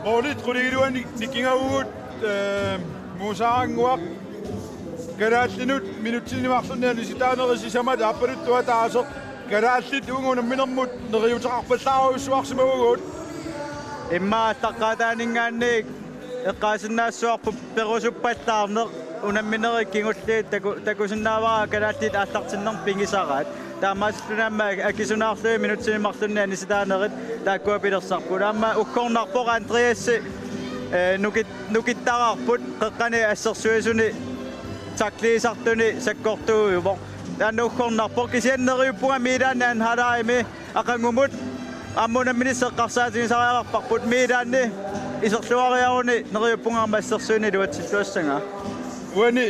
Mordet Rodrigo Nikingawood Musaanguaq Karaallinut minutsinimaqsunnialisitaanerissisamat appanuttuataaseq karaallit uungunamminermut neriutaqarpallaaruissuarsimagugut imma taqqaataaningaanniik eqqaasinnaassuarpu perusuppallаарneq unammineri kingulliit takusinnaavara karaallit aallartinner pingisaraat taamaaslunamma akisunaarlui minutsinimaqsunnianisitaanerit taakkuapilersarput aamma ukkornarpoq Andreassi nukittaqarput qeqqani assersuisuni takliisartuni sakkortuujuvoq taanukkornarpoq kisianneriuppunga miilaanni anhalaimi aqangumut ammunamminisseqqarsaatigisariaqarparput miilaanni iserluariaruni neriuppungaarma assersuuni luatsilluassanga uani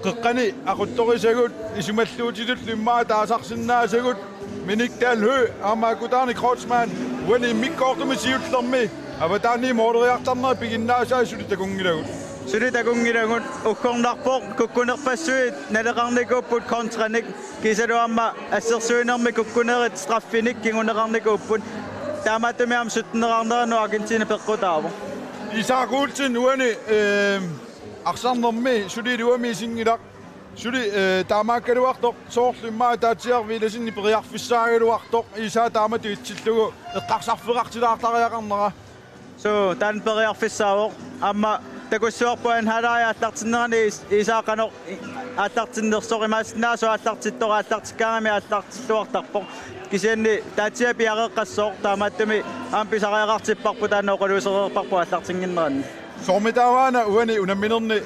qeqqani aquttorisagut isumalluutilut limmaa taasarsinnaasagut miniktalhu aamaakutaarni Kreutzmann uani mikkoortumisiullermi avataani mooderiartarneri piginnaasaasuli takungilagut Sylitakungilangut ukkornarpoq kukkunerpassuit naleqarnikuupput kontranik kisaluamma assersuinermi kukkunerit straffinik kinguneqarnikuupput taamatumiam sutnerarneranu Argentina peqqutaavo Isaakultsin uani aqsarnermi suliluami singilaq suli taamaakkaluartoq soorlummaa taatsiarviilasinni periarfissaagaluartoq isaa taamatu itsillugu eqqarsarfeqartilaartariaqarnera so tan periarfissaavoq amma takussuarpuan halaaya attartinnerani isaaqanoq attartinnersoqimaasnaaso attartittora attartikkaangami attartilluartarpoq kisianni taatsia piareqqassooq taamattumi ampisariaqartipparpu taanooqaluusereerparpu attartinginneranni soormitaavaana uani unamminerni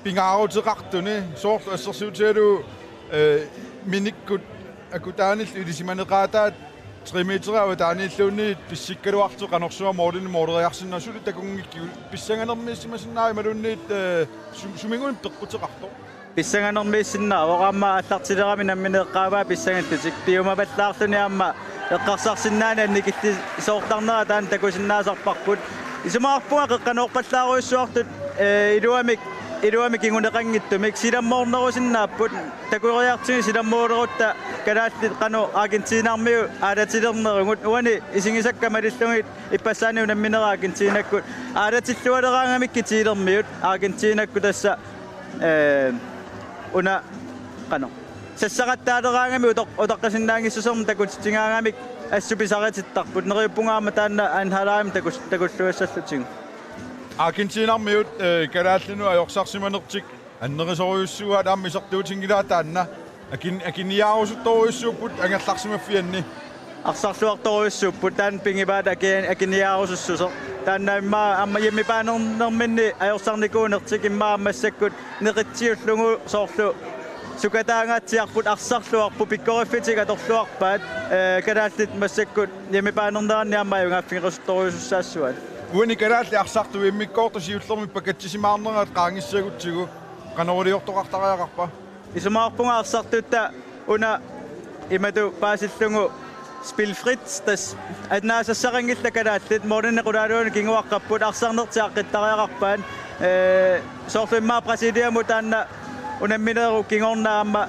pingaarutiqartuni soorlu assersuutialu minikkut akutaanillu ilisimaneqaataat 3 meter og taanilluunni pissikkaluartu qanorsuwa moodin mooderiarsinna suli takungikki pissanganermiissimasinnaai malunniit sumingun peqqutiqarto pissanganermiissinnaavoq amma attartilerami nammineqqaavaa pissangattutik piumapallaarluni amma eqqarsarsinnaani annikitti soortarnera taan takusinnaasarparput isumaarpunga qeqqanoorpallaaruissuartut iluamik inguneqangittumik silammoornerusinnaapput takuriartuni silammoorerutta kalaallit qanu Argentiinarmiu aalatilernerungut uani isingisakkamalillungit ipassaani unamminera Argentiinakkut aalatillualeraangamikkiitiilermiut Argentiinakku tassa una qanu sassaqattaaleраангами утоққасиннаангиссусерм такутитингаангамик ассуписаратиттарпут нериуппунгаама таанна анхалаами такуллуассаллутигу Argentinarmiut kalaallinu ajorsaarsimanertik annerisoriussuat aammisartuutiнгилаа таанна akiniaarusuttoruissuupput angallarsimaffianni арсарлуарторуиссууппут таан пингипаат акиниаарусуссусо таанна имма амма яммипаанернерминни ajorсарникуунертик имма аммассаккут неқитсиуллугу соорлу сукатаангаатсиарпут арсарлуарпу пиккориффитик аторлуарпаат калааллит массаккут яммипаанернеранни амма юнгаффигерусутторуиссаассуат uani kalaalli arsartu immikkoortusiullermi pakatsisimaarneraat qaangissagutsigu qanoriliortoqartariaqarpa isumaarpunga arsartutta una imatu paasillungu spilfrit das adnaasassaqangilla kalaallit moornequlaaluuni kinguaqqapput arsarnertiaqqittariaqarpaan soorfimmaa Brasiliamu taanna unammineru kingornaamma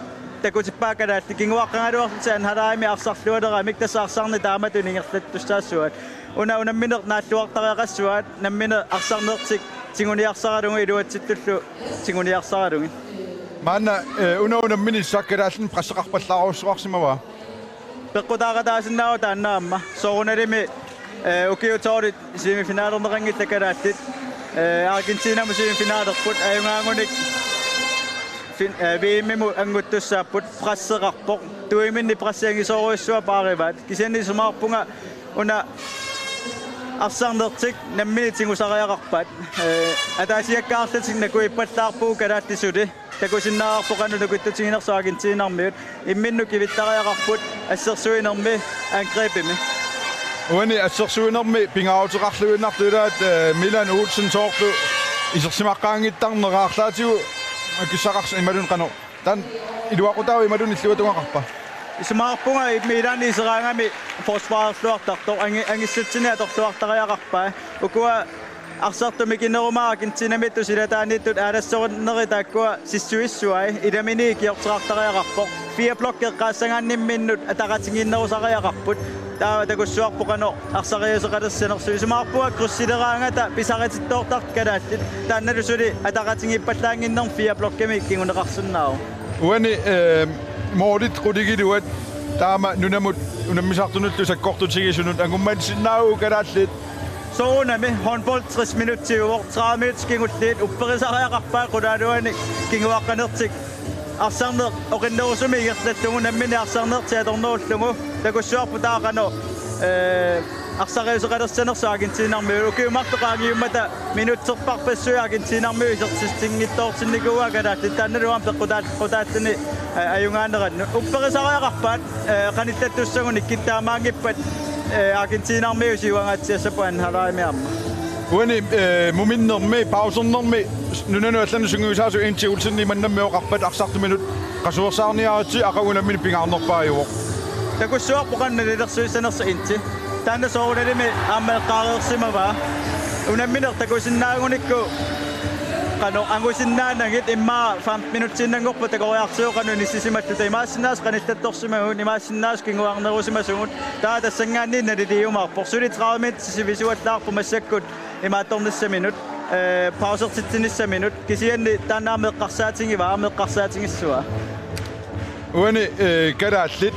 takutippaa kalaalli kinguaqqangaluartisan halaami arsarlualeramik tasaarsaarni taamatuningerlattussaassuat una unamminer naalluartariaqassuat namminer arsarnertik tinguniarsaralungu iluatsittullu tinguniarsaralungi maana unaunammini sakkalaallin prasseqarpallaaruussuarsimava peqqutaaqataasinnaau taannaamma soorunalimi ukiutoorit semifinaalernerangilla kalaallit Argentiinamu semifinaalerput ajungaangunik viimmimu anguttussaaput prasseqarpoq tuiminni prassiangisoruissua paarivaat kisianni sumaarpunga una arsarnertik nammini tingusariaqarpat ataasiakkaarlatik nakuippallaarpuu kalaattisuli takusinnaarpoqanu nukuttutiginersu Argentiinarmiut imminnu kivittariaqarput assersuinermi angrebimi uani assersuinermi pingaarutiqarluinnartulaat Milan Olsen soorlu isersimaqqaangittarneraarlaatigu akissaqars imalun qano tan iluaqutaawi imalun illuatungaqarpa isumaarpunga Milani iseraangami forsvarsluartartoq angissutsinni atorluartariaqarpaa ukua arsartumikinnerumaa Argentiinamit usilataanittut aalassorneri taakkua sissuissuai ilamini kiorterartariaqarpoq 4 blokke qaassangaanimminnut ataqatinginnerusariaqarput takussuarpoqano arsariuseqalassaanersu isumaarpuga krussileраангата pisaqatittoortart kalaallit taannalusuli ataqatingippallаангиннерм fia blokkami kinguneqarsunnaau uani moolit quligiluat taama nunamut unammisartunullu sakkortutigisunut angummansinnaau kalaallit soonami håndbold 60 minutter 30 minutter kingullit upperisariaqarpaa qulaaluani kinguaqqanertik арсарнер оқиннерусуми игерлаттугу наммини арсарнерти аторнууллугу такуссуарпу таақано арсариусеқалерсанерсу аргентинарми укиумартоқаагиуммата минуттерпарпассуи аргентинарми исертингиттоортинникуа калаалли таанналуам пеққутааттани аюнгаанеранну упперисариақарпаат қаниттаттуссагуни киттаамаангиппат аргентинарми усиуангаатсиассапуан халаамиарма uani muminnermi pausernermi nunanu allanu sunguisaasu inti ulsinni mannammi oqarpat arsartuminut qasuersaarniaati aqagunammini pingaarnerpaajuoq takussuarpoqannalilersuissanersa inti taanna soorunalimi aammeqqaareersimava unamminer takusinnaagunikku qano angusinnaanagit imma 5 minuttinnangorpa takoriarsiuqanu nissisimalluta imaassinnaas qanittattorsimagun imaassinnaas kinguarnerusimasugut taa tassangaanni naliliumaarpor suli 30 minutsisivisuallaarpu massakkut imaattornissa minut pausertitsinissa minut kisianni taannaammeqqarsaatingiva aameqqarsaatingissua uani kalaallit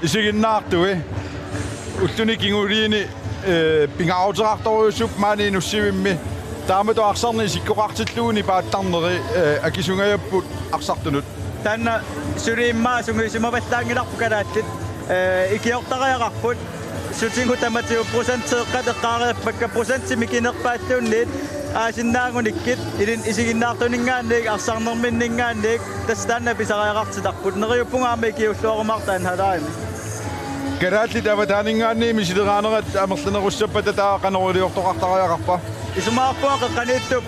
isiginnaartui ulluni kinguliini pingaauterartoruusup maani nussivimmi taamato arsarni sikkoqartilluuni paattarneri akisungaajapput arsartunut taanna suliimmaa sunguisimavallaangilarpu kalaallit ikiortariaqarput sutingu tamatiu prosentteeqqateqqaareerpakka prosenttimikinerpaattuunniit aasinnaangunikit ilin isiginnaartuningaanniik arsarnerminningaanniik tastaanna pisariaqartitarput neriuppungaama ikiulluarumartaan halaami kalaallit avataaningaanni misileraaneret amerlanerussapata taa qaneruliortoqartariaqarpa isumaarpuа qeqqaniittup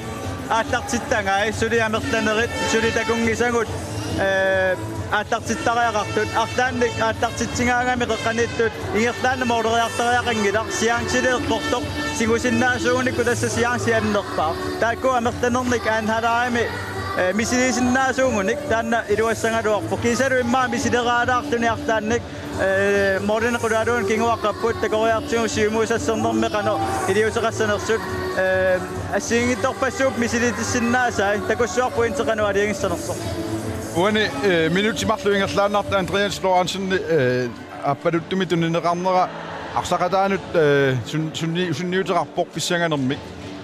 ааллартиттангаа сули амерланерит сули такунгисагут ааллартиттариақартут артаанник ааллартитсингаагами qeqqaniittut ингерлаанна моолериартариақангилар сиаангсилеэққортоқ сигусиннаасууникку тасса сиаангсианнерпаа таакку амерланерник аанхалаами мисилисиннаасуунгуник таанна илуассангалуарпо кисалу иммаа мисилераалаартуни артаанник мооринеқулаалуун кингуаққаппут такориартигу сиумуусассернэрми қано илиусеқассанерсут ассиингитторпассууп мисилитиссиннаасаа такуссуарпу интеқану алиангиссанерсо uani minutimarluingerlaannarta Andreas Lorentzen аппалуттуми тунинеқарнера арсақатаанут sunniuterarpoq pissanganermik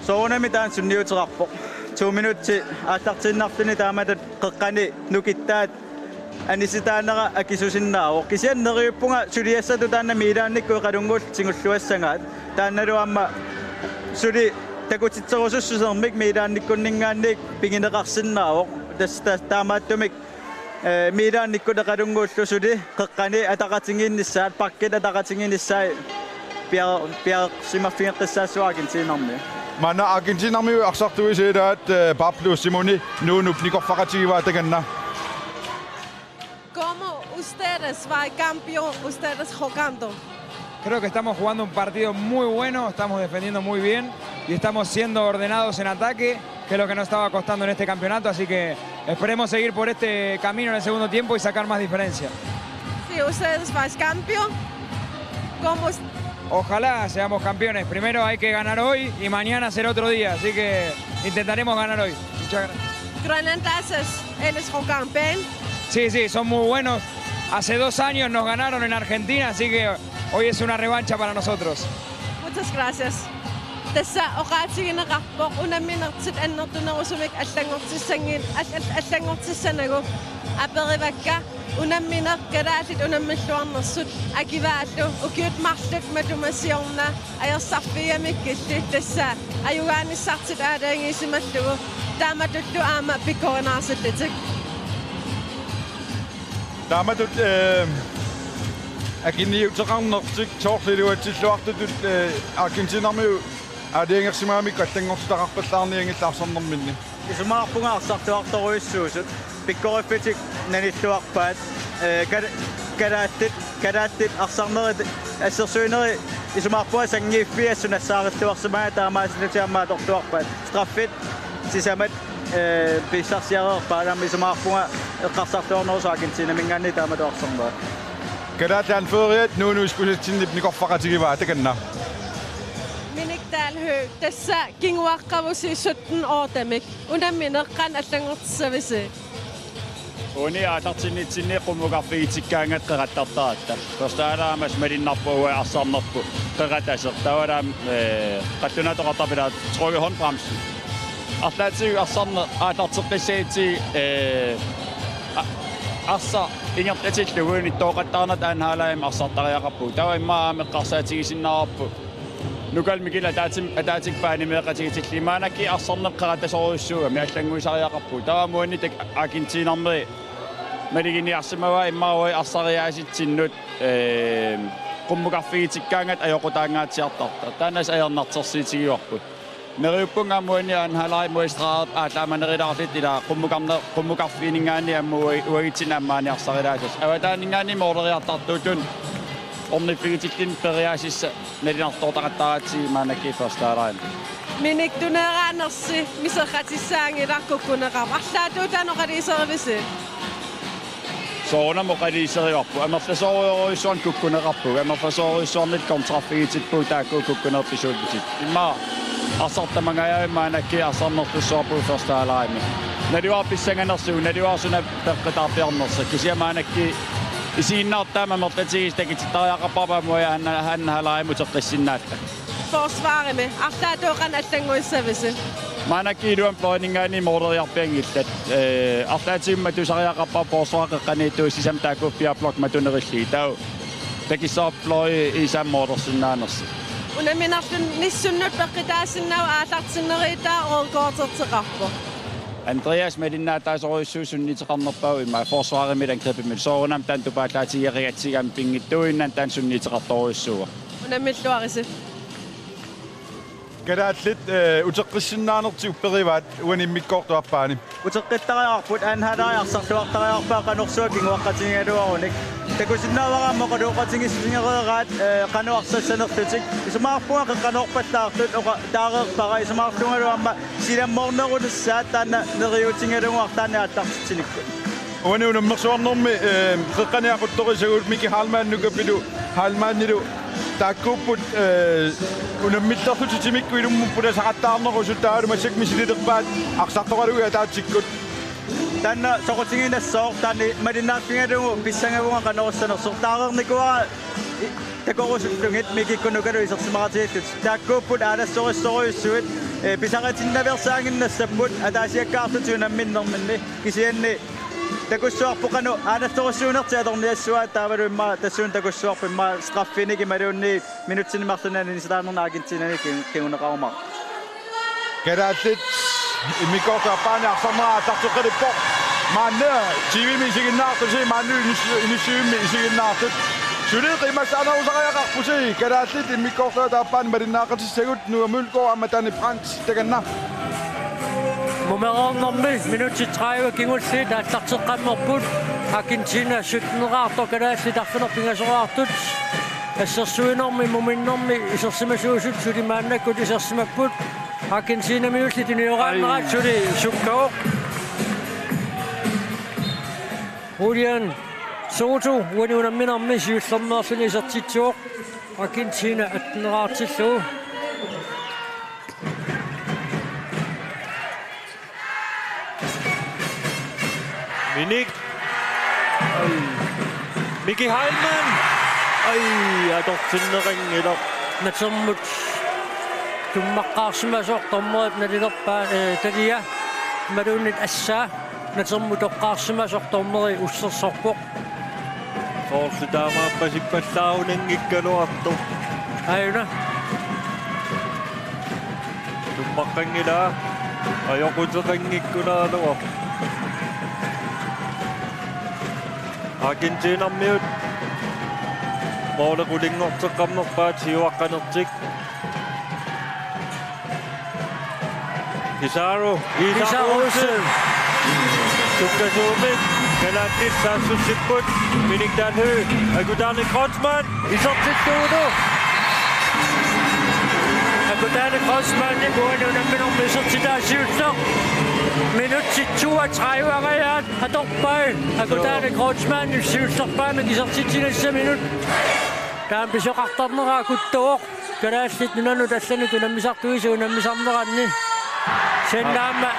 soonami taan sunniuterarpoq 2 minutti ааттартиннартуни тааматат қеққани нукиттаат аниситаанера акисусиннаавоқ кисианнериуппунга сулиассату таанна милаанникку қалунгуул сингуллуассангаат таанналуамма сули такутитсерусуссусермик милаанниккуннингаанник пигинеқарсиннаавоқ таамааттумик милаанниккуна қалунгууллу сули қеққани атақатингииннссаат паккет атақатингииннссаа пиарсимаффингеққиссаассуаагинтинарми mana Argentinarmi arsartuiseelaat Pablo Simoni nuunup nikorfaqatigivaataganna ¿Cómo ustedes van campeón, ustedes jugando? Creo que estamos jugando un partido muy bueno, estamos defendiendo muy bien y estamos siendo ordenados en ataque, que es lo que nos estaba costando en este campeonato, así que esperemos seguir por este camino en el segundo tiempo y sacar más diferencia. Si ustedes van campeón, ¿cómo? Ojalá seamos campeones. Primero hay que ganar hoy y mañana será otro día, así que intentaremos ganar hoy. Muchas gracias. Groenlandeses, ellos juegan bien. Sí, sí, son muy buenos. Hace 2 años nos ganaron en Argentina, así que hoy es una revancha para nosotros. Muchas gracias. Tässä oqaatigineqarpoq unamminertit annertunerusumik allangortissanagu aperivakka unamminer kalaallit unammilluarnersut akivaallu ukiutmarluk matumassiorna ajersarfiamikkilli tassa ajugaanissartit aalaangiisimallugu taamatullu aama pikkorinaarsillitik taamatut akiniuteqarnertik toorliluatilluartutut Argentinarmi aaliangersimaamik allangortutaqarpallaarniangillaarsornerminni isumaarpungaarсартуарторуиссуусут pikkoriffitik nanilluarpaat kalaattit арсарнерит ассерсуинери isumaarpua sangiiffiassunassaarilluarsimaa taamaasinutiammaat straffit sisamat pissarsiareerpaa isumaarpunga eqqarsartuornerus Argentina mingaanni taamatuarsornera Kerätään feriet nu skulle sinne niinku fakatigiva tekenna. Minik Dalhø, tässä kinguaqqavusi 17 åtamik. Unammineqqan allangortissavisi. Uni atartinitsinni qummuqarfigitikkaangat qeqattartaratta. Perstaalamas malinnarpuua arsarnerpu qeqataser tawalam qattunatoqartapilaat trykke håndbremsen. Arlaatigu arsarner aatarteqqissaiti arsa ingertatilluguuni tooqattaarnat aanhaalaim arsartariaqarpu. Tawa immaa meqqarsaatigisinnaarpu. Nukal mikila ataatik paani meeqatigitillimaanaki arsarner qeqatasoruissuuga miallanguisariaqarpu. Tawa muunni tak Argentiinarmeri maliginiarsimava immaawai arsariaasitsinnut qummuqarfigitikkaangat ajoqutaangaatiartarta. Taanas ajernartersiitigiorpu. Neriuppunga muunni aanhalai muistraat aataamanerilaarlit ila qummuqarfiiningaani ammuui uagitsinammaani arsarilaasas. Awataaningaani moorderiartartuutun ornifigitikkin periaasissa nalinartootaqattaraatsi maanakki firstaalain. Minik tuneeraanersi miserqatissaangilaqkukkuneqar. Arlaatuutanoqaliiserivisi. Soona moqaliiseriorpu amerlasooriorisuan kukkuneqarpu amerlasoorisuarnit kontraffigitikpu taakku kukkunerpisuutpisit. Imma arsartamangajaa maanakki arsarnertussuarpu firstaalaimi. Naliuarpissanganersuu naliuarsuna peqqitaarpiarnersa kisiamaanakki isiinnaartaama mertatigistakitittariaqarpapa muja hannahalaaimuteqqissinnaalla. Forsvarime. Arlaatuuqan allanguissavisi. Maanakki iluan pløjningaani moorderiarpiangillat. Arlaatiummatusariaqarpa forsvaaqeqqaniittu sisam taakuppiarplok matunerilli. Tau takissaarploi isam moordersinnaanersi. Unamminarlun nissunnut peqqitaasinnaw aatartineriitaa orgoorterteqarpu. Andreas malinnaataasoruissuusunniteqarnerpau imma forsvaarimilangripimil soorunam tantupaallaatigiariatsigam pingittuinnan tansunniteqartoruissuuga. Unammilluarisi. Kerätlit uteqqissinaanerti upperivaat uanimmikkoortuarpaani. Uteqqittariarput aanhalaajarsarluartariarpaa qanorsuak inguaqqatingaluarunik. Takusinnaavaqammoqaluuqatingissingereeraat qanuarsassanerlutik. Isumaarpunga qanorpallaartut taareerpara isumaarlungaluamma silammoornerunussaat taanna neriutingaluartaani aallartitinikku. Uani unammersuarnermi qeqqaniaquttorisaguut Miki Halman nukapilu Halmanilu taakkuupput unammillerlutitimikku ilummuppula saqattaarnerusut taalumassak misiliterpaat aqsartoqaluga taatikkut. Tanna soqutiginassoor taani malinnaarfingalugu pissangavunga qanorussanersoor taareernikuara takorusullungit mikikkunukalu isersimaratigitlut taakkuupput aalassorissoruissuit pisaqatinnaversaanginnassaput ataasiakkaartutuunamminnerminni kisianni takussuarpuqanu aalassorissuunerti atorniassuat taavaluimma tassuun takussuarpimma straffiniki maluunni minutsinnimarlunani nisitaanerna Argentiinani kinguneqarumar. Kerätlit immikkoortuarpaani arsarneraa tartuqqilippoq. Maanne tiivimi isiginnaartusi maannu inisiummi isiginnaartut. Suliqimassaanausariaqarpusi kerätlit immikkoortuarpaani malinnaaqatissagut nuamulqoo ammatani Frans teganna. Mumerornermi minutti 30 kingulsiit aallarteqqammerput Argentina 17 kalaasitarfinerpingasoraartut ассерсуинерми муминнерми исерсимасуусут сулимааннаккут исерсимаппут Argentina минутли тиниорааннерат сули суккаоқ Julian Soto уанунамминерми сиуллернеерсуни исертитсуоқ Argentina аттенераартиллуу Minik. Miki Halman. Atortinnering eller natermut tummaqqaarsimasoq tormeriip nalilerpaa talia maluunit assaa natermut oqqaarsimasoq tormeri ussersorpoq Forslitaamaapasippallaaruninngikkaluartu ayuna tummaqqangilaa ajoquteqanngikkunaaluaq Argentinarmiut moolequlingorteqqamnerpaat hiuaqqanertik Pizarro Olsen Tukkasuumik Kalaattit saassussipput Minik Dalhø Agudarni Kreutzmann isertittuutu Akutani Grossmann i buwan yung namin ang misot si Dasiusok. Minut si Chua Traiwa ngayon. Atokpay. Akutani Grossmann yung Siusok pa. Nag-isang sitsinag sa minut. Dahil piso kaktab na kakuttok. Karasit nyo na nutasan ito. Namisak tuwiso. Namisak na kanni. Sen nama.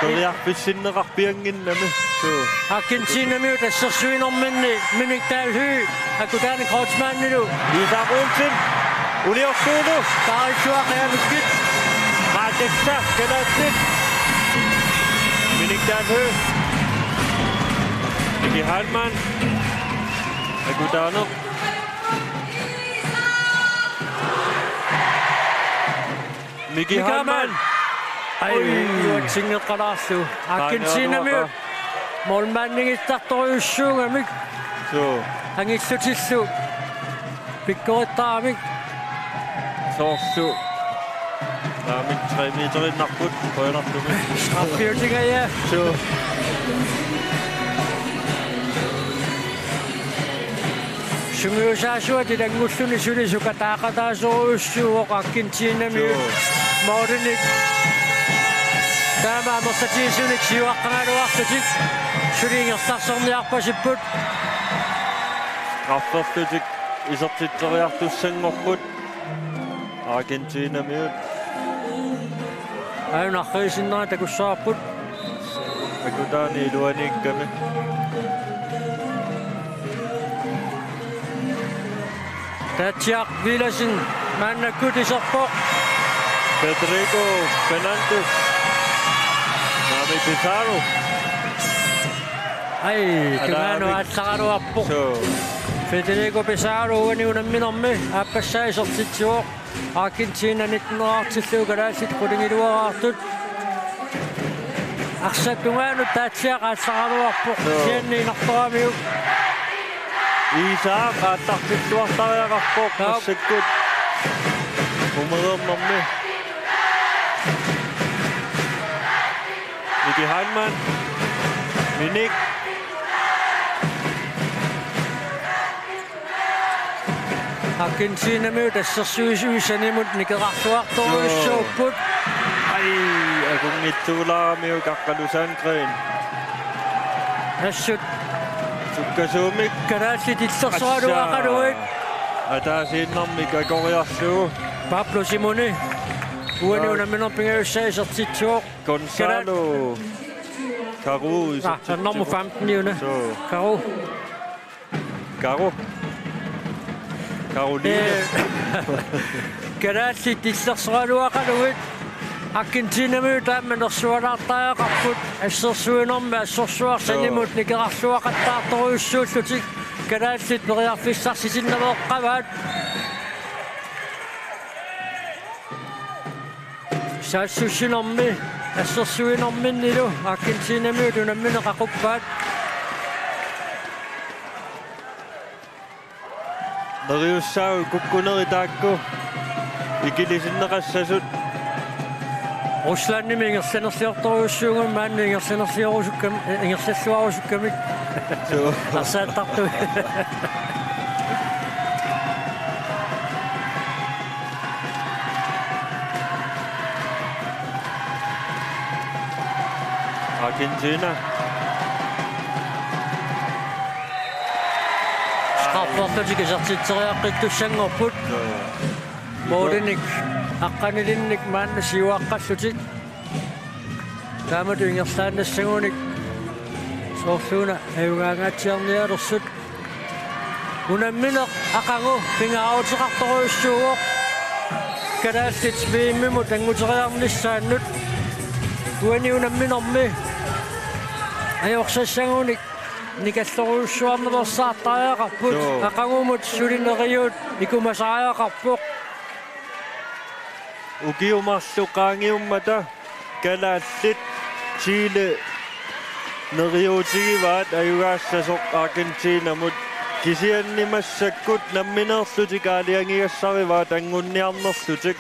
Korjahpissin nakakpiangin namin. So, Akin sinami ute sassuin om minnik täällä hyy. Akutani Grossmann nilu. Isak Olsen. Uliossuunu. Taisua kajannukit. Maateksa. Kelätsit. Minik Dalhø. Miki Halman. Agudano. Miki Halman. Ai, juotsinga kalastu. Akin sinami ute. Målmanden starter mik. Så, Han istutissu. Pikkoittaa Torsu. Naamik 3 meterin nakput. Højnaktumme. Straffyrdinga ja. Så, Sumyusaasua tidangustuni sulisu kataakataasuussuuq akkintiinami Mordenik. Tämä mostatiisunik siuaqqangaluartutik. Suliingertarsorniarpasipput. Raffertutik. Isertitteriartussangorput. Argentina miut. Ayunarriisinnera takussaarput. Agudani luanikkami. Tatsiaq Vilasin mannakkut iserpoq. Federico Fernandes. Nami Pizarro. Ai, tumanu atsaqaluarpoq. Så, Federico Pizarro uaniunamminermi aappassaaisortitsuoq. Argentina 1980 kalaasit qulingiluaraartut. Arsattungaanut taatsiaq aatsaqaluarpoq. Sianniinartoramiuk. Isak attartittuartariaqarpoq massakkut. Umerernermi. Miki Halman. Minik. Argentinami tassersuisuisanimut nikerartuartoruissuupput. Ai, akungittuulaaramiu kaqqalusangren. Assut Sukkasuumik. kalaallit illersualuaqaluit. Ataasiinnermi kakoriarsuu. Pablo Simoni. Uaniunamminerpingayussaisertitsuoq. Gonzalo. Karu Nummer 15 june. Så, Karo. Karoline. Kalaallit illersualuaqaluit. Argentinami taammanersualaartaaqqarput assersuinerma assorsuarsanimut nikerarsuaqattaartoruissuullutik kalaallit meriarfissarsisinnameeqqavaat saassussinermi assersuinerminnilu Argentinami tunammineqaquppaat Neriussau kukkuneri taakku. Ikilisinneqassasut. Ruslanni mingersanersiortoruissuungam maanni ingersassuarusukkamik Så, arsaattartu Argentina. Straffortutik isertitteriaqqittussangorput Mordenik aqqanilinnik maanna siuaqqallutik taamatu ingerslaannassagunik soorluuna ayungaangaatiarnialersut unammineq aqangu pingaarutiqartoruissuugoq kalaallit viimmimu tanguteriarnissaannut uani unamminermi ajorsassagуник никаллоруйссуарнерсаартариақарпут ақагуумут сулинериут икумасариақарпоқ Ukiumarluqaangiummata kalaallit Chile neriutigivaat ayugaassasuq Argentinamut kisiannimassakkut nammineerlutik aaliangigassarivaat angunniarnerlutik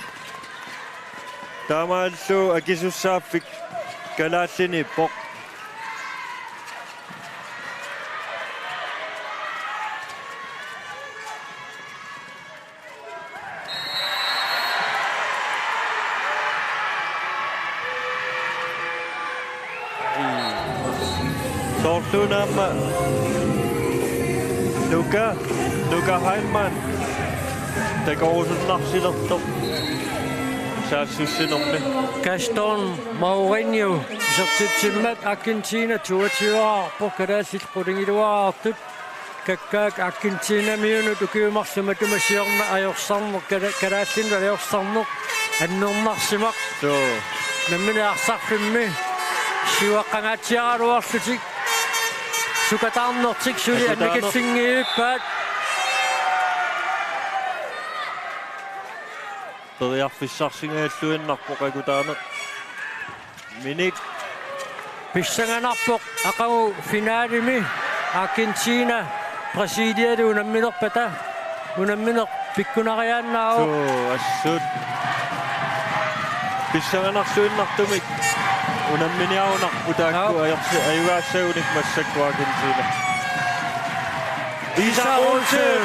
taamaallu akisussaaffik kalaalliniippoq Tunama. Luka Heilmann. Der går sådan nok sit op. Så synes jeg om det. Gaston Mourinho. Så til med Argentina 22 år. På kadassit pudding i 2 år. Kakak Argentina miyun dukiumak sumadumasiyok na ayoksan kadassin da ayoksan nok. Annommak simak. Så Namin aksakfimmi. Siwa kangatsiya ruwasutik. Sukatan noksik suli at mikitsingi pat. Todiaffissarsinga tuinnarpoqakutaanaq. Minik Pissanganarpoq aqagu finaalimi Argentina Brasilia unamminerpata unamminer pikkunariaannaagu assut. Pissanganarsuinnartumik. Unamminiaunaq utaakku ayuaassaunik massakku Argentina. Isak Olsen!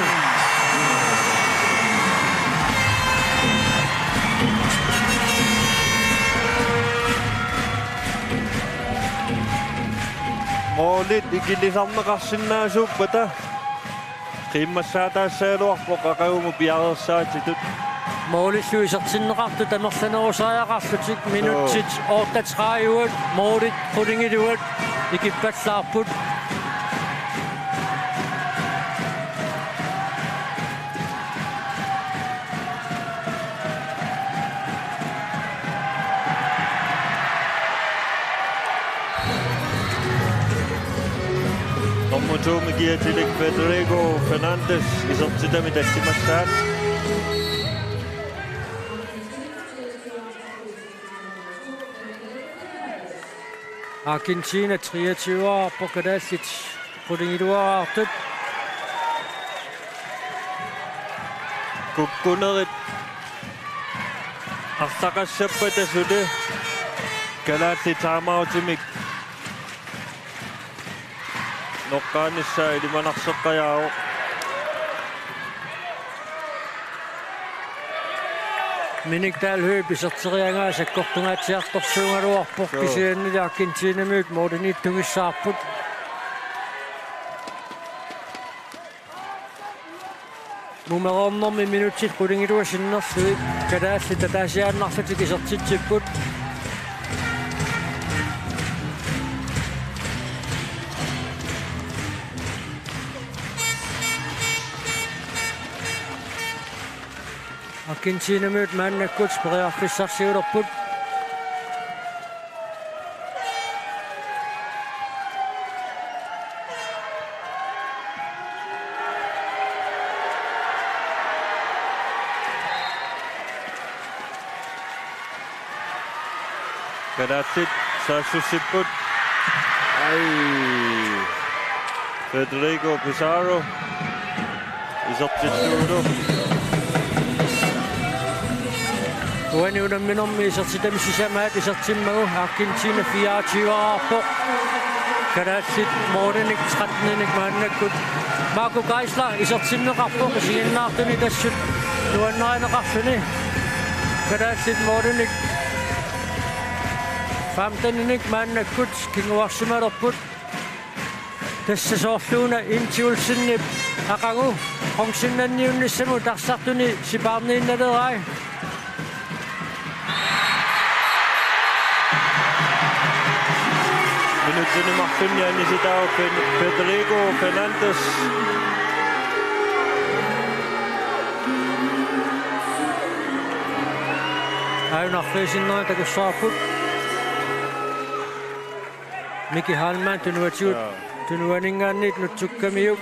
Moolit ikilisamneqarsinnaasuuppata qimmassaataassaaluarpoq piarersaatit Målislu isartinneqartu tamersanerusaajaqarlutik minutsit ortatraajuut moolit qulingituut ikippallaarput Tommutuumi kietilik Federico Fernandes isortitami tassimassaat. Argentina 23 år på kadassit qulingituartut Kukkunerit артақассаппатасуле калаатти таамаутимик ноққааниссаа илиманарсеққаяао Minikdal høb iserterianga sakkortungaatiartorsuungaluarpoq kisiannili Argentinamut moodaniittugissaarput Numerornermi minutsit qulingituasinnersuit kadaalli tataasiaannarfatik isertitsipput Argentinamut maannakkut speriarfissarsiulerput Kadaatsit saassussipput Federico Pizarro isortitsuulu Uani unamminormi isertitamissisamaat isertimmagu Argentina 24 år kadaallit moodanik 13-nik maannakkut Marco Geisler isertimneqarpoq isiginnaartuni tassut nuannarineqarluni kadaallit moodanik 15-nik maannakkut kinguarsimalerput tassasoorluuna intiulsinnip aqagu qongsinnanniunnissamu tarsartuni sipaarniinnalerai minuuttini martunniani sitao Federico Fernandes Ajunarfliisinnerin takussaarput Miki Heilmann tunuatiut tunuaningaannit nutsukkamiuk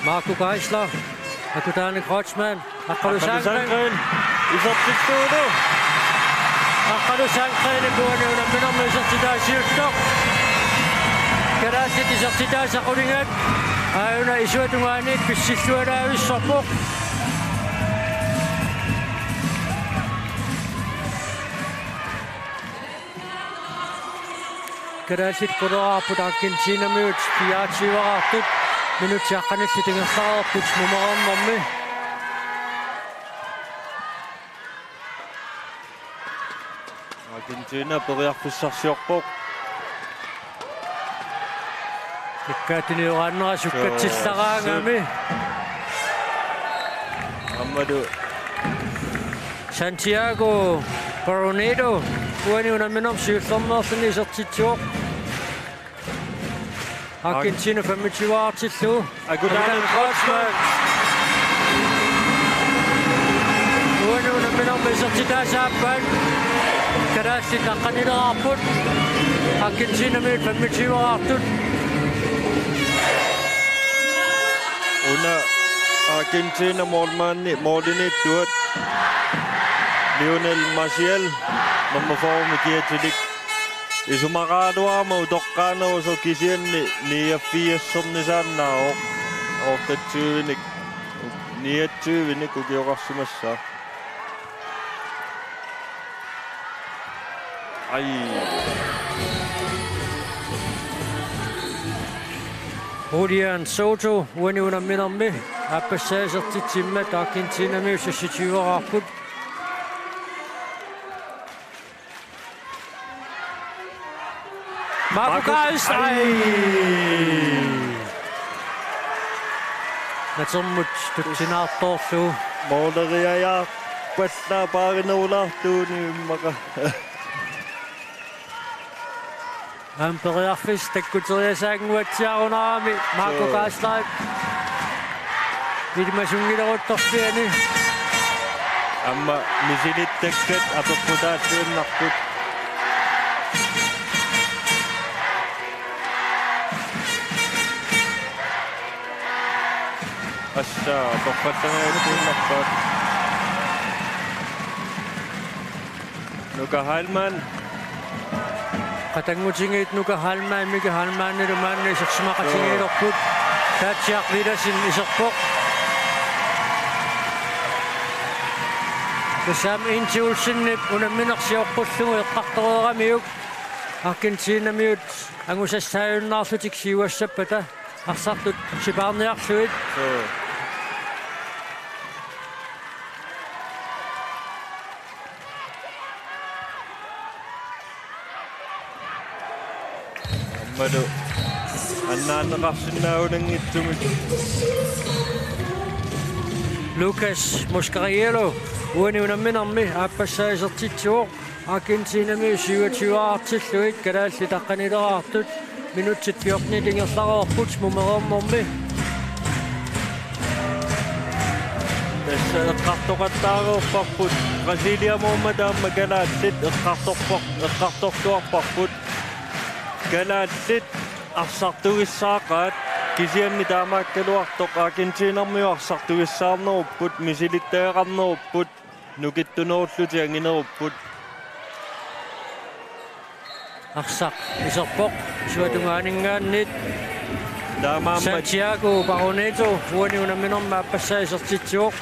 Marco Geisler, Akutane Kreutzmann, Akalu Sandgren, isortitsuulu Akalu Sandgren kuani unamminormi isertitaasiuttoq kadaallit isertitaasaqulingak Aina isuatungaanit pississualaavissarpoq. Karasit quraarput Argentinamiut 24 minuutiaqqanalli tingersaarput mumararnermi. Argentina periarfissarsiorpoq. Ikkaatiniuqaannera sukkatillaraangami. Ammadu Santiago Coronado uaniunamminerm siullernersini isertitsuoq. Argentina 25-artillu. Agutanen Kreutzmann. Uaniunamminerm isertitaasaappan. Karaassit aqqanilerarput. Argentina miut 25-artut. Una Argentina mållinit tuat Lionel Maciel nummer 4 med Giatilik. Isumaraduama utoqqaana uso kisianni 49 sornisaanna ortatsuunik 29 ukiorarsimassa. Ai. Julian Soto uaniunamminermi appassaasartitsimmat Argentinami 26-arput. Marco Karlstein! Natsemmut tutsinaartorlu. Måleriaja passnaa paarinuulartuuni ymmaka. Amperiarfis takkuteriasaagunguatsiarunarami Marco Karlstein. Ilmasungileruttorfiani. Amma misilittakkat aperputaassuunnarput. Assa torfattangaanikunnarpaat. Nuka Heilmann. Qatangutigiit Nuka Heilmann Mika Heilmannilumaanni isersimaqatigiilerput. Taatsiaqvilasin iserpoq. Kusam intiulsinnip unamminersiorpullugu eqqartoreeramiuk. Argentinamiut angusassaayunnaarlutik siuassappata. Arsartut sipaarniarluit. Ammadu annaanneqarsinnaunangitsumik. Lucas Moscariello uaniunamminermi aappassaaisertitsuoq. Argentinami 27-artilluit kalaalli taqqanilerartut. Minuutsit 14 tingerlareerput mumerernermi. Tässä eqqartoqattaaruupparput Brasilia muumataamma kalaallit eqqartortuarparput. Kalaallit arsartugissaaqaat kisianni taamaakkaluartoq Argentiinermiu arsartugissaarnerupput misilittaeqarnerupput nukittunerullути anginerupput. Arsaq iserpoq suatungaaninggaannit Taamaamma Santiago Baroneto uaniunamminerma aappassaaisertitsuoq.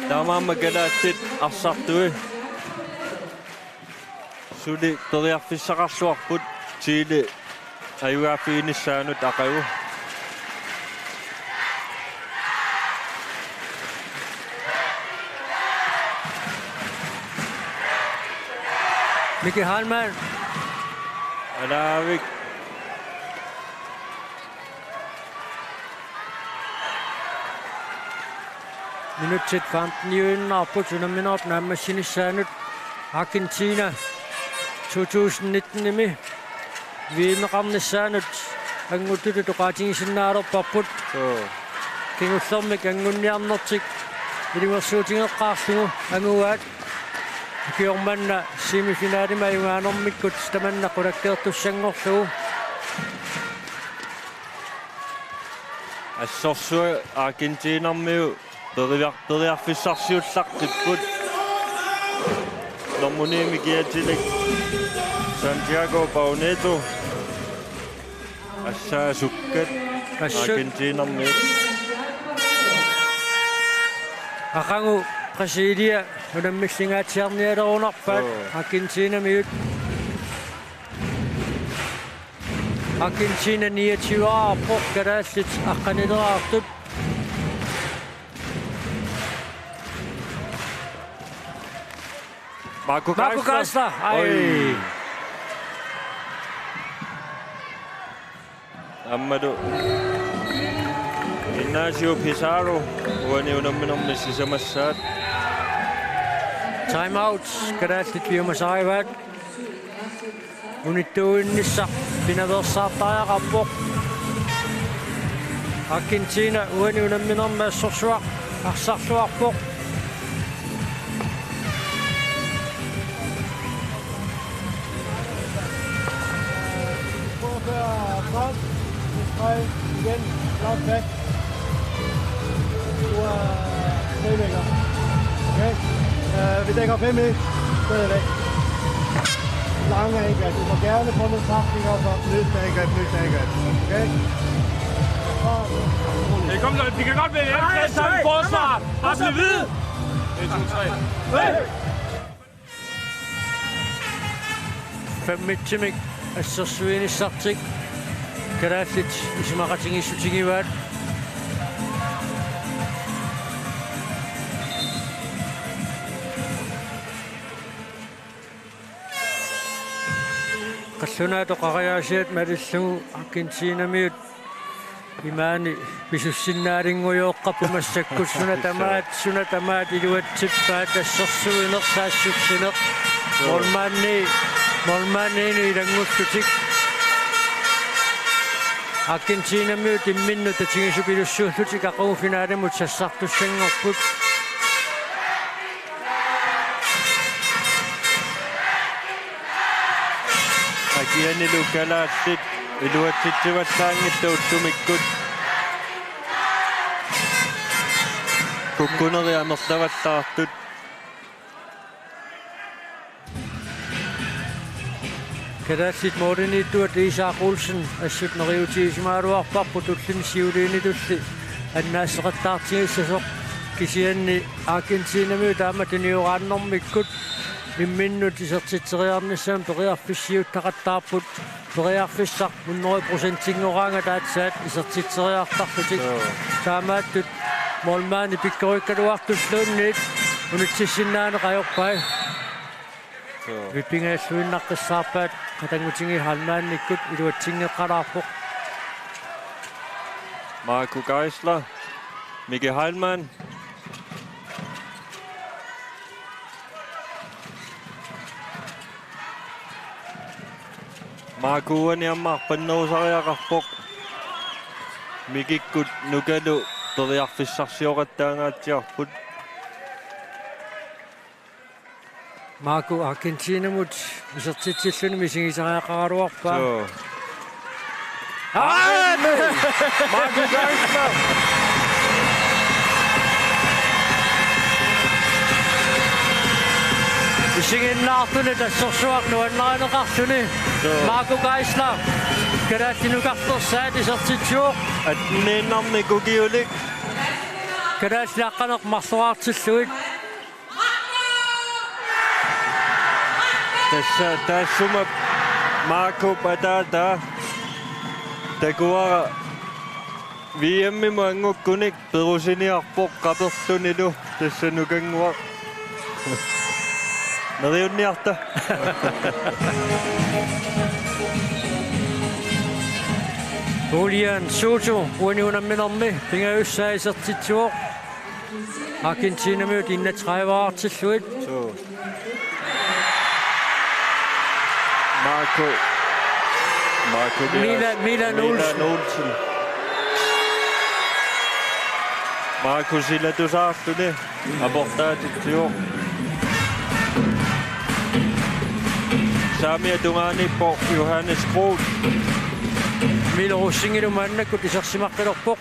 taamaamma kalaallit arsartui suli teriarfissaqarluarput Chile ayuaafiinissaanut aqagu. Miki Heilmann Alaavik minuutsit 15 unamminerp naammassinissaanut Argentina 2019-nimi viimeqarnissaanut anguttutu toqaatigisinnaarerparput kingullermik angunniarnertik ilugersuutingeqqaarlugu anguaat kiormanna semifinaalima ayungaanermikkut tamanna qulakkeertussangorlugu assorsua Argentiinermiu teriarfissarsiullaqqipput Normuni Giatilik Santiago Baroneto assaasukkat Argentina med. Akangu Brasilia unammissinga tjernia derunorpat Argentina miut. Argentina 29 arpor kadaallit aqqanileraartut. Marco Geisler. Ej. Amadou. Ignacio Pizarro. Uani unamminarmi sisamassaat. Time out. Kadaallit viumasarivat. Unittuinnissa pinaversaartariaqarpoq. Argentina uani unamminarmi assorsuaq arsarluarpoq. Igen, langt væk. Du er playmaker. Okay. Vi dækker 5 1. Stadigvæk. Lange angreb. Du må gerne få nogle taktikker og så løsne angreb. Okay? Vi kan godt vælge en sammen forsvar. Bare bliv ved. 1, 2, 3. 5 timik. Assorsuini sartik. Kadaallit isimaqatingissutingivaat. Qallunaatu qaqayaasiat malillugu Argentina miut imaani pisussinnaalinnguyoqqappu massakkut sunatamaat iluatsippaat assorsuinersaassutsuneq mormaanniini ilangullutik Argentina miut imminnu tatingissupilussuullutik aquufinaalimut sassartussanngorput Akiani lukalaatsit iluatsitsivallaangittuuttumikkut. Kukkuneriamertavallaartut. Kadaallit mooriniittuat Isak Olsen assutneriutiisimaaluarparpu tullin siuliinitulli annaassaqattaartigissasoq kisianni Argentina miut aamatuniuraannormikkut imminnut isertitseriarnissaam periarfissiuttaqattaarput periarfissaq 100%-ingoraanga taatsaat isertitseriartarlutik saamaattut molmaani pikkeruikkaluartulluunniit unitsissinnaani qajorpai vipingaassuinnaqqissaarpaat qatangutingi halmaannikkut iluatsingeqqalaarpoq Marco Geisler. Mikkel Heilmann. Marco uaniammarpannerusariaqarpoq. Mikikkut nukalu teriarfissarsiorataangaatiarput. Marco Argentina mut isertitsilluni misingisariaqaraluarpaa Marco Geisler. Isinginnaartuni tassorsuarnuannarineqarluni Marco Geisler kadaallinukartersaat isertitsuoq Atninnarni kukiulik. kadaalliaqqaneq marluartilluit Tassuma Marco Patata. Takuara VM angukkunik perusiniarpoq qaperlunilu tassanukanguaq. Neriunniarta. Julian Soto uaniunamminermi pingaussaa isertitsuoq Argentina miut 31-artilluit Milan Olsen. Marco Silatusaartuni abortaatitsuoq. Samia Tunganippo Johannes Groth. Milorussingilumannakut isersimaqqilorpoq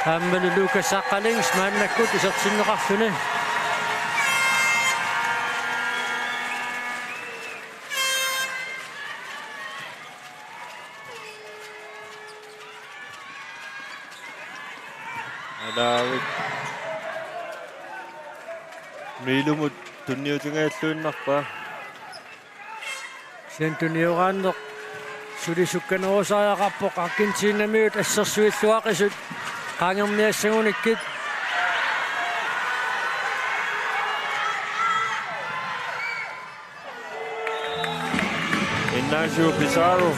Hammalu Lucas Aqalings maannakut isertinneqarluni David. Milumut tunniutungailluinnarpa. Sen tunniuraanneq sulisukkanerusaajaqarpoq Argentinamiut assersuilluaqisut qaangerniassagunikkit Ignacio Pizarro.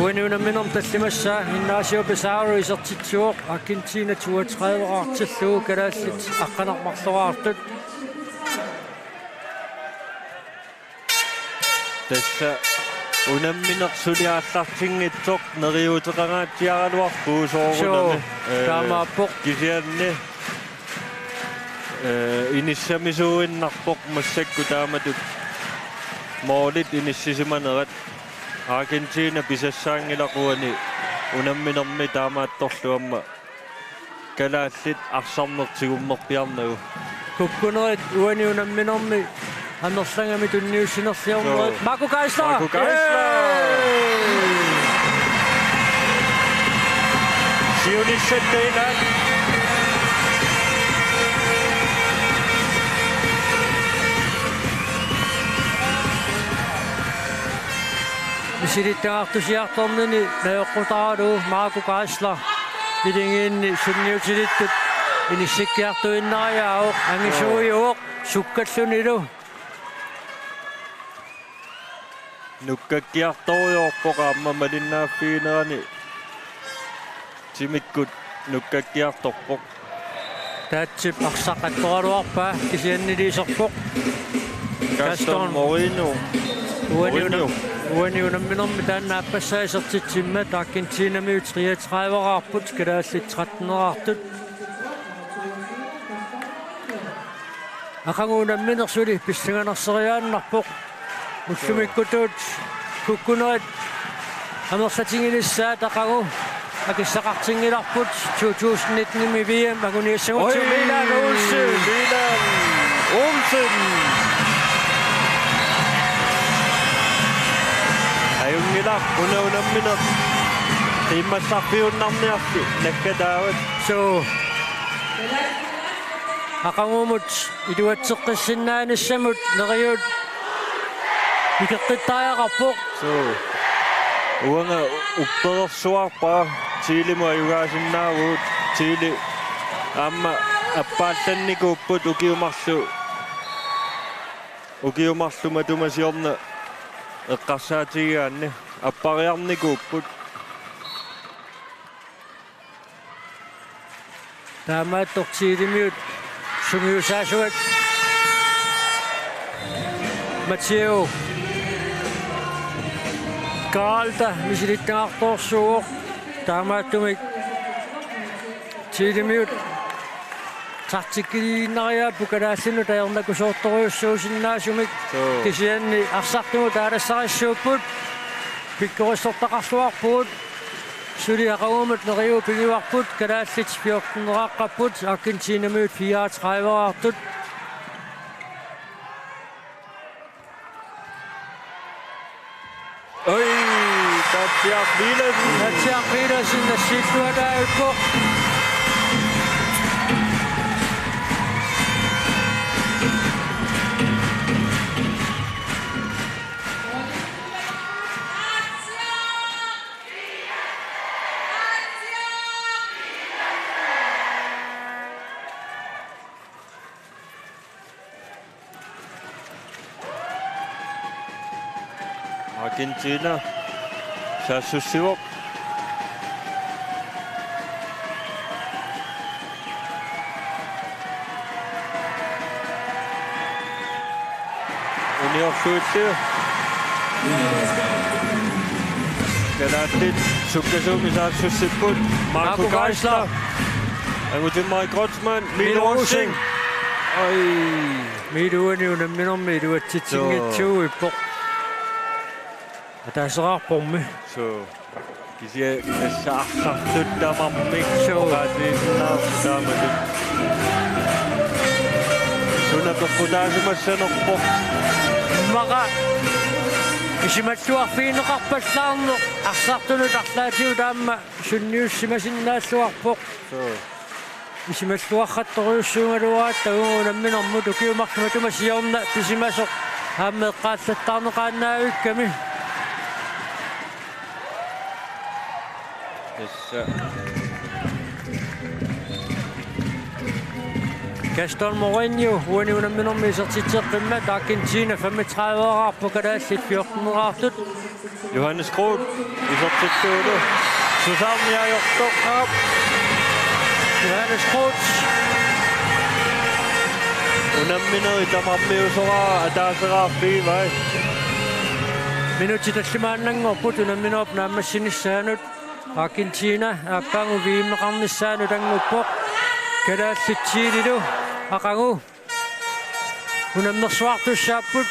Uaniunamminerm tallimassa Ignacio Pizarro isertitsuoq Argentina 32-artillugu kalaallit aqqanarmarluaartut Tässä unamminersuliaallartingitsoq neriuteqangaatiaraluarpuu soorunami. taamaappoq Kisianni inissamisuuinnarpoq massakku taamatut moolit inissisimanarat Argentina pisassaangilaquani unamminermi taamaattorluamma kalaallit arsarnertigummerpiarnagu kukkunerit uaniunamminermi anerlangami tunniussinerliornerit Marco Geisler. Marco Geisler. Siunissatteina Misirittaartusiartornini najoqqutaralu Marco Geisler ilingiinni sunniutilittut inissikkiartuinnariaoq angisuujuoq sukkallunilu nukkakkiartoriorpoqaamma malinnaaffiinerani timikkut nukkakkiartorpoq taatsip arsaqattoraluarpaa kisianniliiserpoq Gaston Moreno uaniunamminermi taannaappassаа isertitsimmat Argentinamiut 33-arput kalaallit 13-artut aqanguunamminersuli pissanganerseriaannarpoq ullumikkutuut kukkunerit amersatingilissaat aqagu akissaqartingilarput 2019 VM aguniassagutsu Milan Olsen ayungila unamminert timmassarpiunnarniarti nakkataavat so aqangumut iluatseqqissinnaanassamut neriut ikeqqittaajaqarpoq so uanga uppersuarpaa Chile ayugaasinnaavut Chile amma appaallannikууpput ukiumarluma tumasiorna eqqarsaatigaanni appariarnikuupput taamaattortiilimiut sungiusaasuat Matteo Kaalta misilittaartorsuuq taamaattumik tiilimiut tartikkiliinnariaa pukalaallinnu taernakusoortoriussuusinnaasumik kisianni arsartumu taalassarissууpput pikkorissortaqarluarpuut suli aqagumut neriu pingiuarput kalaallit 14-eraqqapput Argentinamiut 34-artut oi Tatjana Vilersen nassilluataayuppoq Argentina sassussivoq uniorsuittiu kalaallit sukkasuumi saassussipput Marco Geisler angutimari Grotsman Milo Olsen oi miiduaniunamminermi iluatsitsinngitsuuippoq ataaseraarpormi so kisia saartartuttamarmik soqaatiinnaartaamatut sunaperputaasimassanerpoq maqa Isimatsuarfiineqarpallaarnu arsartunut arlaatigu taamma sunniussimasinnaassuarpoq. Isimalluarrattoriussuungaluaat tagungunamminermu tukiumarluma siorna pisimasoq haammeeqqaallattaarneqaannaauikkami. Gaston Mourinho uaniunamminermi isertitseqqimma Argentina 35-årarpu kalaallit 14-årartut. Johannes Groth isertittuulu susarniajortoqqaap. Johannes Groth unammineri tamarmiusoraa ataaseraarpiivai. minuutti tallimaannangorput unamminerop naammassinissaaanut Argentina aakkaangu viimneqarnissaanut anguppoq kalaallitsiililu aqagu unammersuartussaapput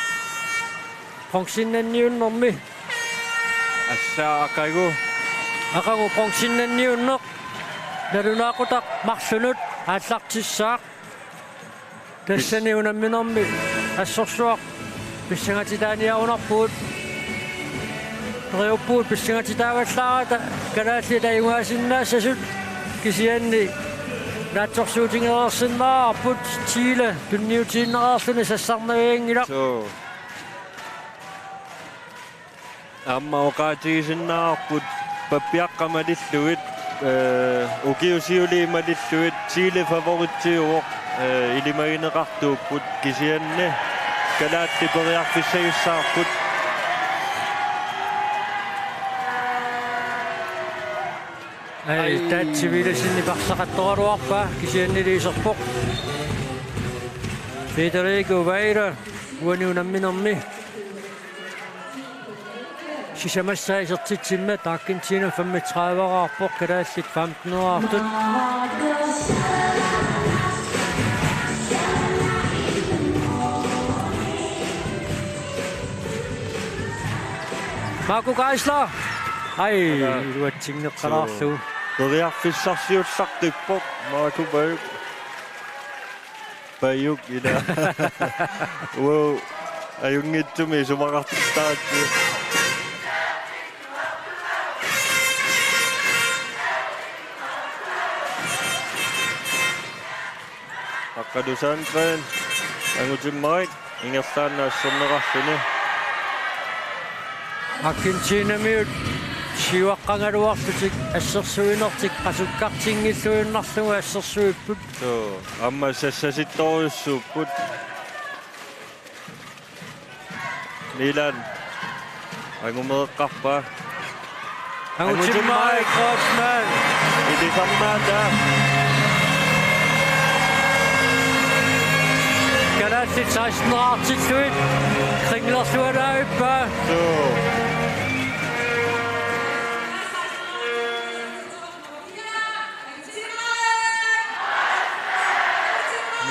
pronksinnanniunnermi Assaaqagu aqagu pronksinnanniunneq nalunaaqutaq marlunut aallartissaaq tassani unamminermi assorsuaq pissangatitaaniarunarpuut Reoppuut pissangatitaawallaarata kalaalli tayungaasinnaassasut kisianni naatsorsuutingereersinnaarput Chile tunniutiinnereerluni sassarnaviangilaq amma oqaatigisinnaarput pappiaqqamalilluit ukiusiuliimalilluit Chile favoritsiuoq ilimagineqartuupput kisianni kalaalli periarfissagissаарput Ai tatsivilasinni parsaqattoraluarpa kisianniliiserpoq Federico Vieira uaniunamminermi sisamassaa isertitsimmat Argentina 35-årarpoq kalaallit 15-årartut Marco Geisler ai luatsingeqqalaarlu periarfissarsiullартиппоq Marco Bayuk ila wow ayungitsumi sumaqartistaatsi Aqqadusaanqaan angutimmarit ingerlaannaassernerarsuni Argentina miut siuaqqangaluarlutik assersuinertik qasukkartingilluinnarlugu assersuipput amma sassasittoriussuupput Milan angumeeqqarpa angutimmaai Kreutzmann ilisarnaata kalaallit 16-årartilluit kringlerlualaippa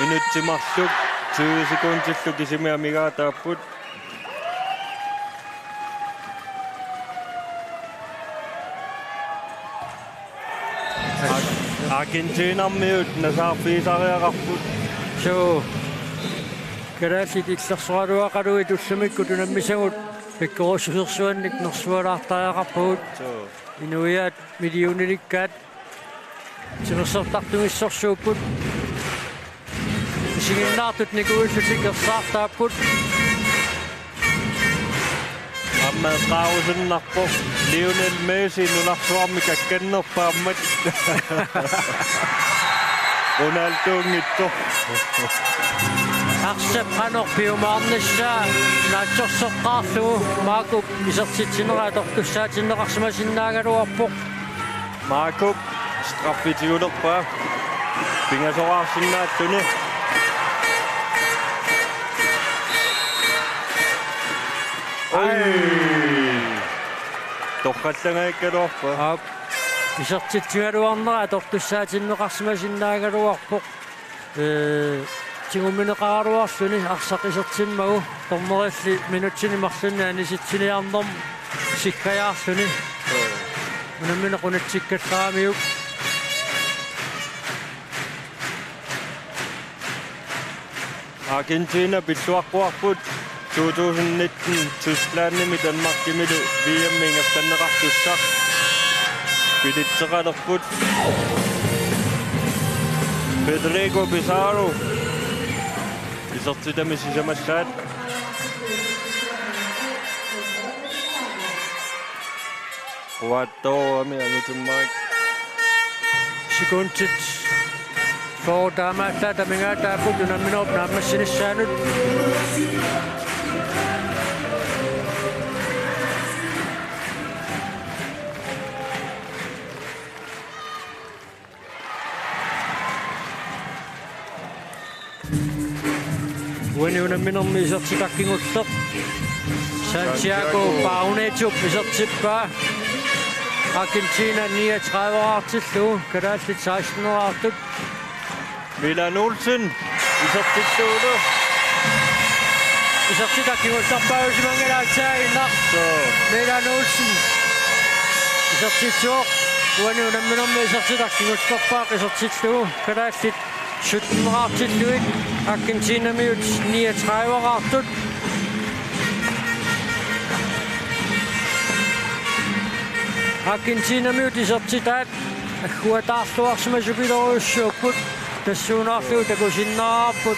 minuuttimarsuk 20 sekuntillu kisimiamigaataapput Argentinarmiut nasaarfiisariaqarput kalaallit illersualuaqalui tullumikkut unammisagut pikkerususersuannik nersualaartariaqarpugut inuiaat miliunilikkaat sinersertartugissorsuupput Singinnaartut nikuullutikkersaartaapput amma qaausinnarpoq Lionel Messi nunarsuarmi kakkannerpaammat Ronaldoongittor Arsapanorpiumaarnissaa naatsorseqqaarlugu Marco isertitsineratortussaatinnеқарсимасиннаагалуарpoq Marco straffitiulerpa pingasoraarsinnaattuni Torqallangaakkaloorpa isertitsingaluarnera tortussaatinnеқарсимасиннаагалуарpoq тигумминеқаруарлуни арсақисертиммагу торнерилли минутсини марлунни аниситсиниарнерм сиккаяарлуни унамминеқунатсиккалларамиук Argentina pilluaqquarput 2019 Tyskland i Danmark i midt VM ingeftanne rahtussak. Piditseqalerput. Federico Pizarro. Isertitami sisamassaat. Quattoami anutummaik. Sekundet. For Damata, Damingata, Putunamino, Namasinissanut. Winunamino Misertitakinguttok. Santiago Baunetup Misertippa. Argentina 39 år til slut. Kadaslit 16 år til. Milan Olsen. Isertitsuudu. Isertitakinguttok pausimangalaatsaagina. Milan Olsen. Isertitsuk. Winunamino Misertitakinguttok isertitslu. Kadaslit 17 år til slut. Argentina med 39 år til. Argentina med isertitat. Huatartuar sumasupilorussuput. Tassuunarlu takusinnaarput.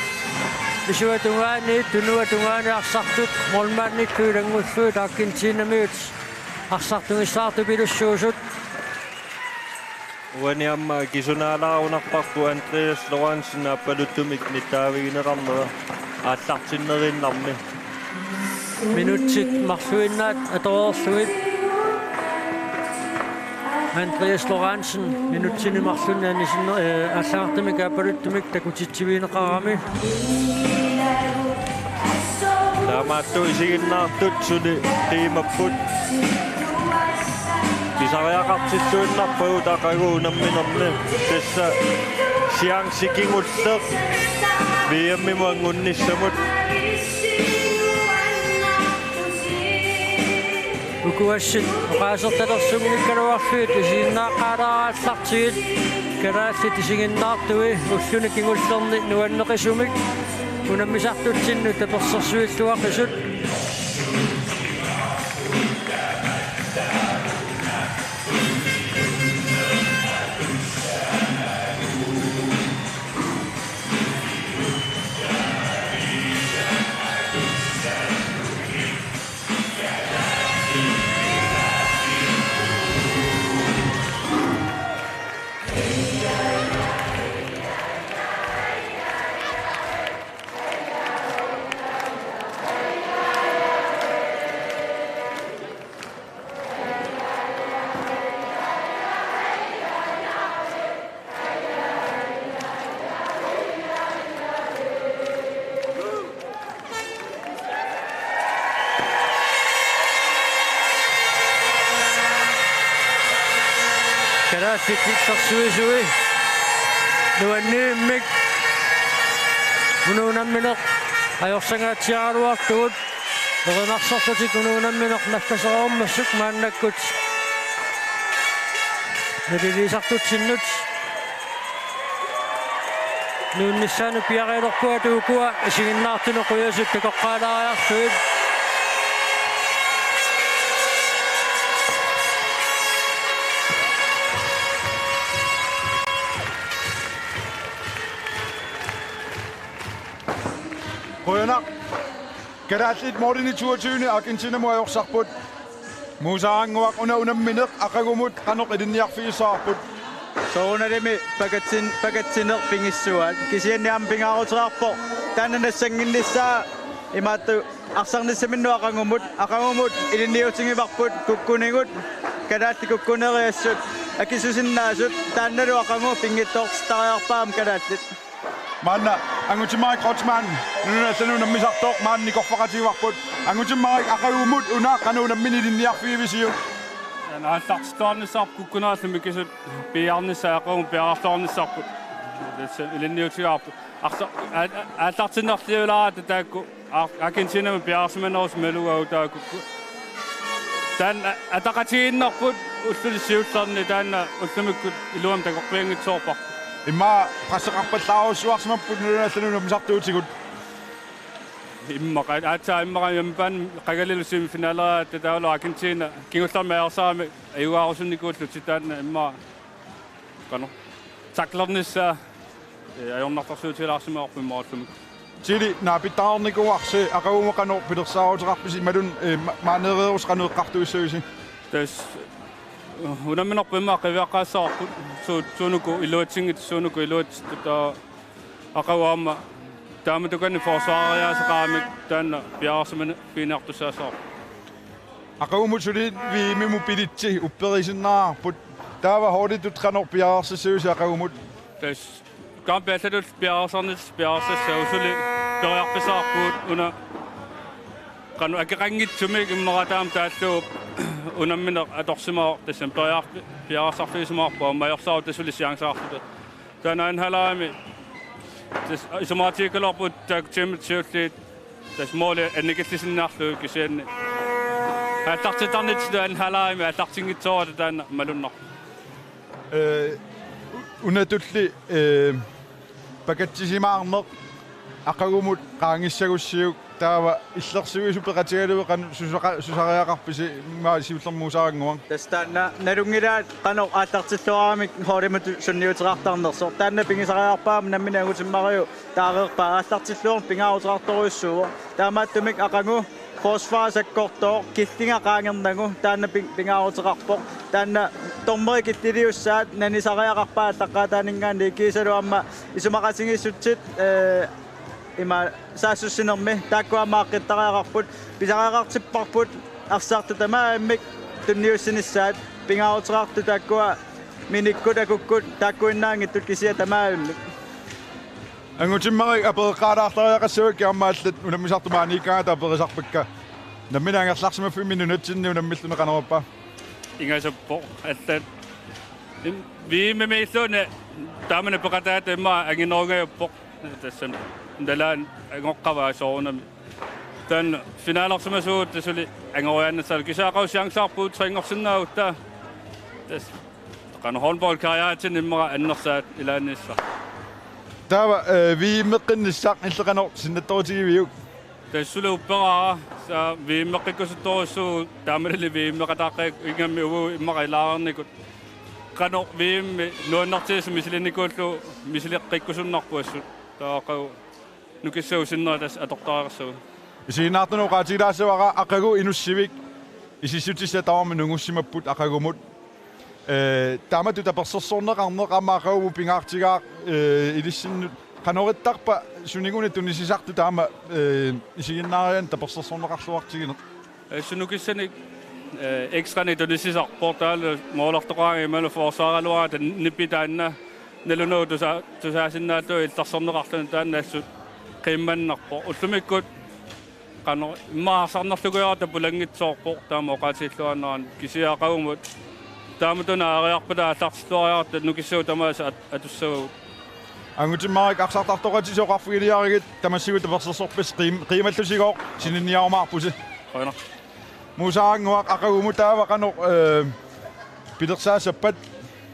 Isuatungaani arsartut molmaannikkuulangulluut Argentina med arsartungissaartupilussuusut. Uaniamma kisunaalaaruunarparpu Andreas Lorentzen appaluttumik nittaavigineqarnera aallartinnerinnarmi. Minutsit marsuinnaat atororluit. Andreas Lorentzen minutsini marsunnaani allartamik appaluttumik takutitsiviineqarami. Taamaattu isiginnaartut suli qiimapput. Pisariaqartitsuinnarpagu taqaguunamminermi tassa siangsikingulleq VM-muangunnissamut. Ukuassit qaasertalersuginikkaluarluit isiinnaaqaalaaraаллартигит карааллит исигиннаартуи уллуниккингуллерни нуаннеқисумик унаммисартутсинну таперсерсуиллуақисут. Fiktiksersuisui nuanniimmik unuunammineq ajorsangaatiaruartugut erinarserlutik unuunammineq nakkaserormassuk maannakkut nalilisartutsinnut nuunnissaanu piareelerpua tuukua isiginnaartunequyasut takoqqaalaariartuit. Rønner. Kadaslit Morten i 22. Argentina må ajorsarput. Musaanguaq unammineq aqagumut qaneqidinniarfiissaarput. Soonalimi pakatsinneq pingissuat kisianniam pingaaruteraarpo taananassanginnissaa imaattu arsarnissaminnu aqangumut ilinniutingivarput kukkuningut kadaalli kukkuneriassut akisusinnaasut taannalu aqangu pingittoorstariarpaam kadaallit. Manna angutimaik Rotsman nunasanu nammisartoq maanni korfaqativarput angutimaik aqagumut una qanuunamminiliniarfiivisiu. Aallartitoornissaarp kukkunaallumi kisut piarnissaaqagun piarartoornissaarput ilinniutigaarput aallartinnerliulaata taakku Argentinama piarsimanerus meluau taakku tan ataqatiginnerput ullulissiullerni taanna ullumikku iluam takorpiangitsoorpar Imma qasseqarpallaaruussuarsimapput nunasanu nammisartuutigut. imma yampan qagalil semifinalera tataula Argentina kingullarmeersaami ayuaarusunnikуулlut imma qano taklarnissa ajornartarsuutilaarsimaarpu immaallumik Chili naapitaarnikuarsi aqagumaqqano pilersaarutiqarpisi malun maanereerusqanueqqartuissuisi tas unamminerpu imma qiviaqqaassaqarput suunuku iluatsingit suunuku iluat ta aqawaamma taamatukanni forsvaariaasaqaamik taanna piaarsamana piineartussaasaq aqagumutsuli viimimu pilitsi upperisinnaarput taava hoolitutqanor piaarsissuusi aqagumut tas kampeallatut piaarsarnissausuli periarpisaarpuut una qanu akeqangitsumik immerataam taalluup unamminer atorsimaa tassam piaarsarfiisumaarpua majorsaau tasuli siangsaartut taanaan halaami tas isumaatiikalorput taaktiimit siulliit tas moole annikillisinnaarluu kisianni allartitarnit taan halaami allartingitsoorata taanna malunnar unatulli pakatsisimaarneq aqagumut qaangissagussiuk taava illersuisu peqatigaluwe qanu susariaqarpisi maa sivullermuusaaranguang tastaanna nalungiraat qano aallartilluaramik hoolimut sunniuteqartarnerso taanna pingisariarpaam nammina agutimmariu taareerpaa aallartilluor pingaaruteqartoruissuuo taamaattumik aqangu forsvarsakkortoor kiltingaqaangernagu taanna pingaaruteqarpoq taanna tormeri kittiliussaat nanisariaqarpaa taqqaataaningaanni kiisaluamma isumaqasingissutsit ima saassussinermi taakkuamaaqqitariaqarput pisariaqartipparput arsaartatamaamik tunniussinissaat pingaaruteqartu taakkua minikkut akukkut taakkuinnaangittut kisia tamaamik angutimmari apeeqqaalaartariaqassuak kiammaallat unammisartumaaniikkaata aperisarpakka namminaangerlarsimaffi minunatsinni unammilluneqanerappa ingasappo attat viimemeissune taamana peqataata imma anginorungayuppo tassam dalaan angoqqavaasoorunami tan finaalersimasuut tasuli angoriannassal kisaaqausiangsaarpuut tringorsinnaavutta tas qanu håndbold karriaatin immara annersaat ilaannissa taava viimmeqinnissaq illeqanor sinnattorutigiviuk tassulu upperaa sa viimmeqikkusuttorussuu taamalili viimmeqataaqqiik ingammi uvu immara ilaarennikut qanu viimmi nuannartiisa misilinnikullu misiliqqikkusunnarpuassut taaqau nukissausinner tas atortaaqarsuu isiinaartunu qaatilaassuaqa aqagu inussivik isissutissa taarmi nungussimapput aqagumut taamatu tapersersorneqarneq amaaqagumu pingaartigaaq ilissinnu qanorittarpa suniguni tunisisartu taama isiginnaarian tapersersorneqarluartigineq sunukissanik ekstrani tunisisarportaal moolertoqaanga imalu forsvaaraluara nipitaanna nalunuu tusaasinnaatu iltarsorneqarluni taannassut qimmannarpo ullumikkut qano immaasarnerluguyaarta pulangitsoorpo taama oqaatiilluanneran kisiaqagumut taamatuna ariarpata allartilluariarta nukissuu tamaasa atussagu angutimmaarik arsartartoqatisoqarfigiliarigit tamassigu tapersersorpis qiimallusigooq sininniarumaarpusi qoina muusaanguaq aqagumut taava qano pilersaassappat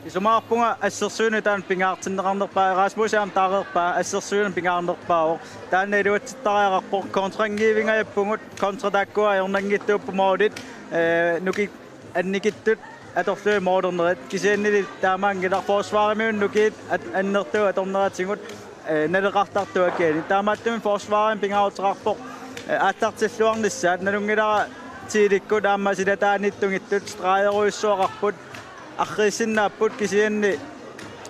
isumaarpunga assersuuni taan pingaartinneqarnerpaa Erasmusaam taareerpaa assersuuni pingaarnerpaao taanna iluatsittariaqarpo kontrangiivingajappungut kontratakkua ajornangittuuppumoodit nuki annikittut atorlui moodernerit kisiannili taamaangilar forsvaarimiun nukiit annertuu atorneratingut naleqartartuakkaani taamaattumi forsvaarim pingaaruteqarpoq aallartilluarnissaat nalungilara tiilikkut aamma silataanittungittut straajeruissuaqarput арриисиннааппут кисианни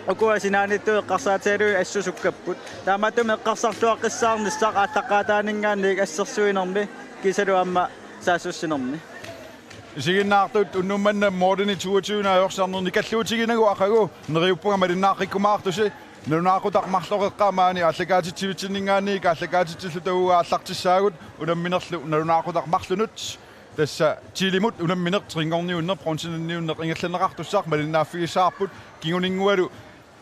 акуасинаанитtu эққарсаатаалуи ассусуккаппут таамааттуми эққарсарлуаққиссаарниссақ ааттаққаатаанингаанник ассерсуинерми кисалуамма саассуссинерми isiginnaartut unnummanna moordini 22 ajorsaarnerni kalluutiginagu aqagu neriuppunga malinnaaqikkumaartusi nalunaaqutaqmarloqeqqaamaani allakaatitsivitsinningaani kaallakaatitsillu aallartissaagut unamminerlu nalunaaqutaqmarlunut tassa tiilimut unammineq tringorniunner bronsinniunneq ingallanneqartussaaq malinnaaffigisaarput kinguningualu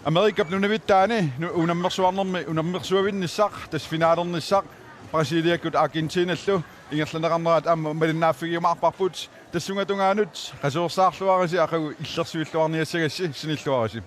Amerikap nunavittaani unammersuarnermi unammersuavinnissaq tas finaalernissaq Brasiliakut Argentinallu ingallanneqarnerat amma malinnaaffigimaarparput tassungatungaanut qasoorsaarluarisi aqagu illersuilluarniassagassi sinilluarisi